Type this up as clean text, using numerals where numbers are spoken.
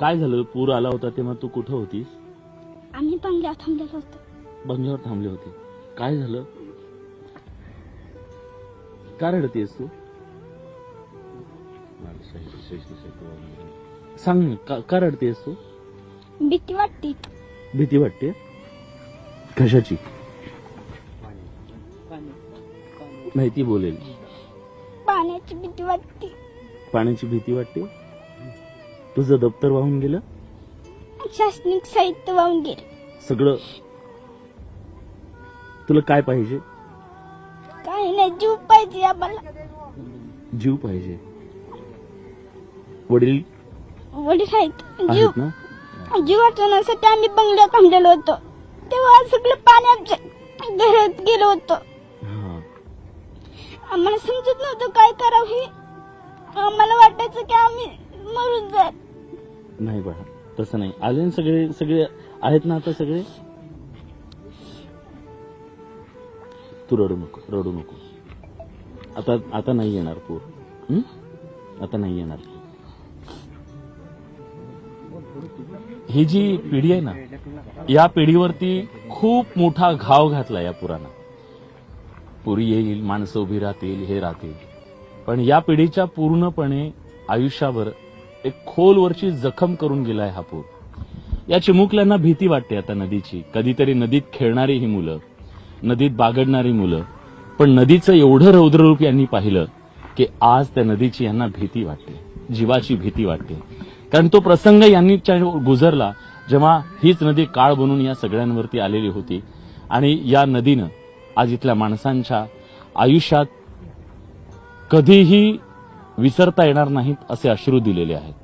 काय झालं? पूर आला होता तेव्हा तू कुठं होतीस? आम्ही बंगल्यावर थांबलेलो होतो. बंगल्यावर थांबले होते. काय झालं? का रडतेस तू? सांग ना, का रडतेस तू? भीती वाटते. भीती वाटते? कशाची? नाही ती बोलेल. पाण्याची भीती वाटते. पाण्याची भीती वाटते? तुझं दप्तर वाहून गेलं? शैक्षणिक साहित्य वाहून गेले. सगळं? तुला काय पाहिजे? काही नाही, जीव पाहिजे आम्हाला. जीव पाहिजे. वडील वडील आहेत. आहेत ना? जीव वाचवण्यासाठी आम्ही बंगल्यावर थांबलेलो होतो. तेव्हा सगळं पाण्यात घरात गेलो होतो. हा. आम्हाला समजत नव्हतं काय करावं हे. आम्हाला वाटायचं की आम्ही मरून जाईल. नाही बाळा, तसं नाही. आले ना सगळे? सगळे आहेत ना आता सगळे? तू रडू नको, रडू नको. आता नाही येणार पूर. आता नाही येणार. ही जी पिढी आहे ना, या पिढीवरती खूप मोठा घाव घातला या पुरानं. पूर येईल, माणसं उभी राहतील, हे राहतील, पण या पिढीच्या पूर्णपणे आयुष्यावर एक खोलवरची जखम करून गेलाय हा पूर. या चिमुकल्यांना भीती वाटते आता नदीची. कधीतरी नदीत खेळणारी ही मुलं, नदीत बागडणारी मुलं, पण नदीचं एवढं रौद्ररूप यांनी पाहिलं की आज त्या नदीची यांना भीती वाटते, जीवाची भीती वाटते. कारण तो प्रसंग यांनी गुजरला जेव्हा हीच नदी काळ बनून या सगळ्यांवरती आलेली होती आणि या नदीनं आज इथल्या माणसांच्या आयुष्यात कधीही विसरता येणार नाहीत असे अश्रू दिलेले आहेत.